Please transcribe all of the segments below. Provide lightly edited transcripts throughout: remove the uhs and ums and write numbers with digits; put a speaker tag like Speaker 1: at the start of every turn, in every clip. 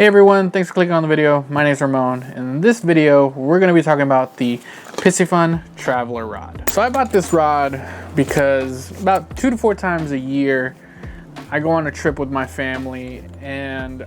Speaker 1: Hey everyone, thanks for clicking on the video. My name is Ramon, and in this video we're going to be talking about the Piscifun Traveller Rod. So I bought this rod because about 2 to 4 times a year I go on a trip with my family, and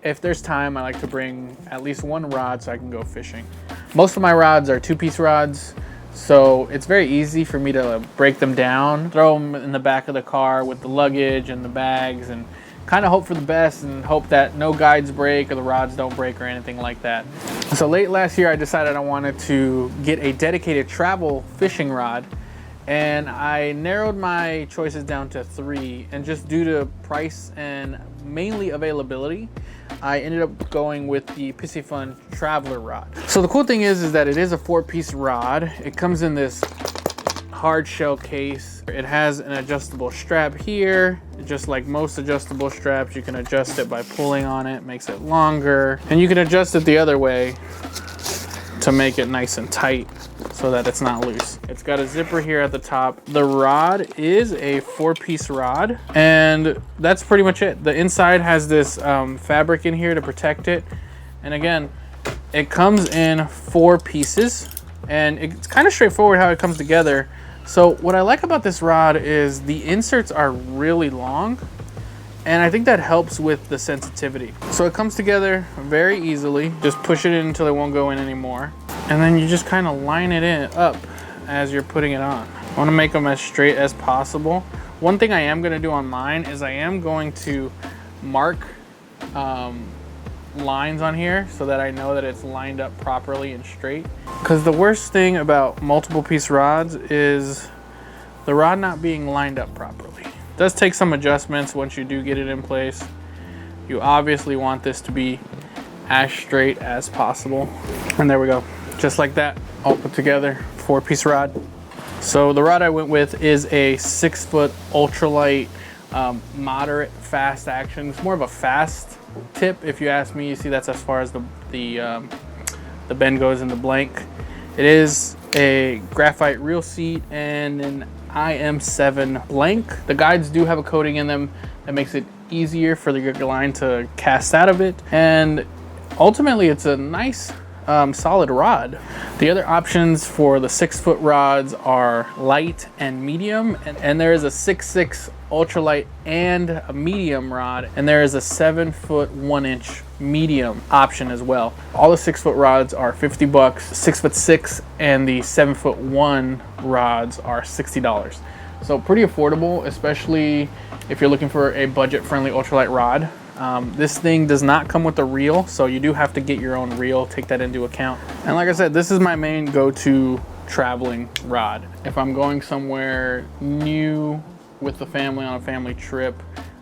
Speaker 1: if there's time I like to bring at least one rod so I can go fishing. Most of my rods are 2-piece rods, so it's very easy for me to break them down, throw them in the back of the car with the luggage and the bags, and kind of hope for the best and hope that no guides break or the rods don't break or anything like that. So late last year I decided I wanted to get a dedicated travel fishing rod, and I narrowed my choices down to 3, and just due to price and mainly availability I ended up going with the Piscifun Traveller Rod. So the cool thing is that it is a 4-piece rod. It comes in this hard shell case. It has an adjustable strap here. Just like most adjustable straps, you can adjust it by pulling on it, makes it longer, and you can adjust it the other way to make it nice and tight so that it's not loose. It's got a zipper here at the top. The rod is a 4-piece rod, and that's pretty much it. The inside has this fabric in here to protect it, and again it comes in 4 pieces, and it's kind of straightforward how it comes together. So what I like about this rod is the inserts are really long, and I think that helps with the sensitivity. So it comes together very easily. Just push it in until it won't go in anymore, and then you just kind of line it in up as you're putting it on. I want to make them as straight as possible. One thing I am going to do on mine is I am going to mark lines on here so that I know that it's lined up properly and straight. Because the worst thing about multiple piece rods is the rod not being lined up properly. It does take some adjustments once you do get it in place. You obviously want this to be as straight as possible. And there we go, just like that, all put together, 4-piece rod. So the rod I went with is a 6-foot ultralight, moderate fast action. It's more of a fast tip if you ask me. You see that's as far as the bend goes in the blank. It is a graphite reel seat and an IM7 blank. The guides do have a coating in them that makes it easier for the line to cast out of it, and ultimately it's a nice solid rod. The other options for the 6-foot rods are light and medium, and there is a 6.6 ultralight and a medium rod, and there is a 7-foot 1-inch medium option as well. All the 6-foot rods are $50. 6'6" and the 7-foot 1 rods are $60. So pretty affordable, especially if you're looking for a budget-friendly ultralight rod. This thing does not come with a reel, so you do have to get your own reel, take that into account. And like I said, this is my main go-to traveling rod. If I'm going somewhere new with the family on a family trip,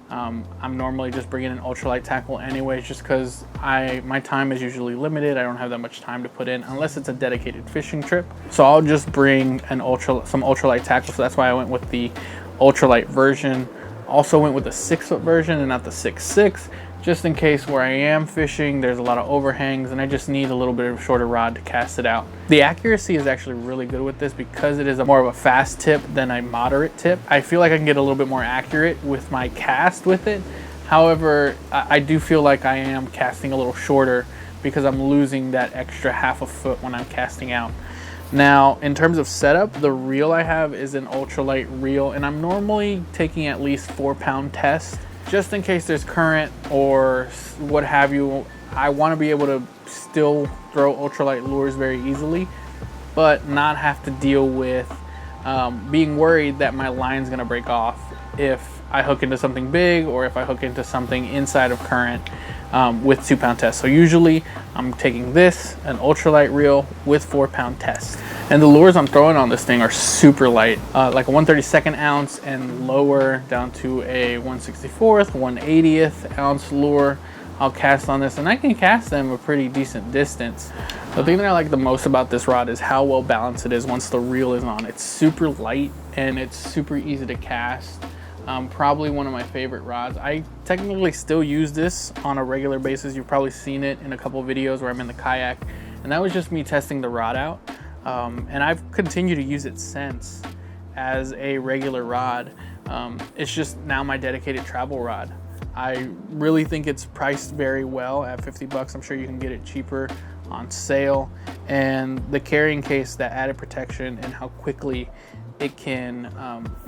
Speaker 1: I'm normally just bringing an ultralight tackle anyways, just because my time is usually limited. I don't have that much time to put in unless it's a dedicated fishing trip. So I'll just bring some ultralight tackle, so that's why I went with the ultralight version. Also went with the 6-foot version and not the 6.6, just in case where I am fishing there's a lot of overhangs and I just need a little bit of a shorter rod to cast it out. The accuracy is actually really good with this because it is more of a fast tip than a moderate tip. I feel like I can get a little bit more accurate with my cast with it. However, I do feel like I am casting a little shorter because I'm losing that extra half a foot when I'm casting out. Now, in terms of setup, the reel I have is an ultralight reel, and I'm normally taking at least 4-pound test. Just in case there's current or what have you, I want to be able to still throw ultralight lures very easily, but not have to deal with being worried that my line's going to break off if I hook into something big or if I hook into something inside of current with 2-pound test. So usually I'm taking this, an ultralight reel with 4-pound test. And the lures I'm throwing on this thing are super light, like a 1/32 ounce and lower down to a 1/64, 1/80 ounce lure. I'll cast on this, and I can cast them a pretty decent distance. The thing that I like the most about this rod is how well balanced it is once the reel is on. It's super light and it's super easy to cast. Probably one of my favorite rods. I technically still use this on a regular basis. You've probably seen it in a couple of videos where I'm in the kayak, and that was just me testing the rod out. And I've continued to use it since as a regular rod. It's just now my dedicated travel rod. I really think it's priced very well at 50 bucks. I'm sure you can get it cheaper on sale. And the carrying case, that added protection and how quickly it can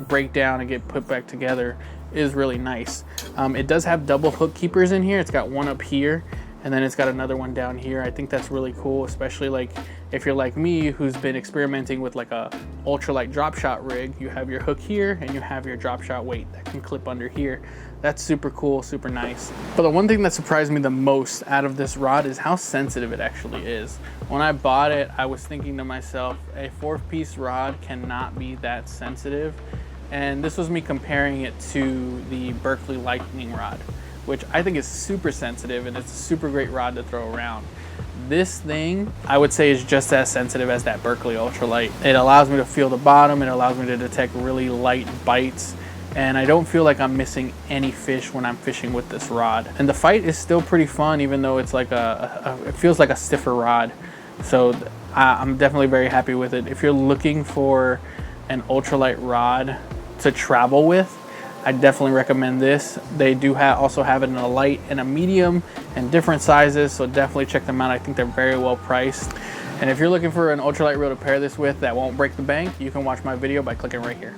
Speaker 1: break down and get put back together is really nice. It does have double hook keepers in here. It's got one up here and then it's got another one down here. I think that's really cool, especially like if you're like me who's been experimenting with like a ultralight drop shot rig. You have your hook here and you have your drop shot weight that can clip under here. That's super cool, super nice. But the one thing that surprised me the most out of this rod is how sensitive it actually is. When I bought it, I was thinking to myself, a 4-piece rod cannot be that sensitive. And this was me comparing it to the Berkeley Lightning rod, which I think is super sensitive and it's a super great rod to throw around. This thing, I would say, is just as sensitive as that Berkeley Ultralight. It allows me to feel the bottom, it allows me to detect really light bites, and I don't feel like I'm missing any fish when I'm fishing with this rod. And the fight is still pretty fun, even though it's like it feels like a stiffer rod. So I'm definitely very happy with it. If you're looking for an ultralight rod to travel with, I definitely recommend this. They do also have it in a light and a medium and different sizes, so definitely check them out. I think they're very well priced. And if you're looking for an ultralight reel to pair this with that won't break the bank, you can watch my video by clicking right here.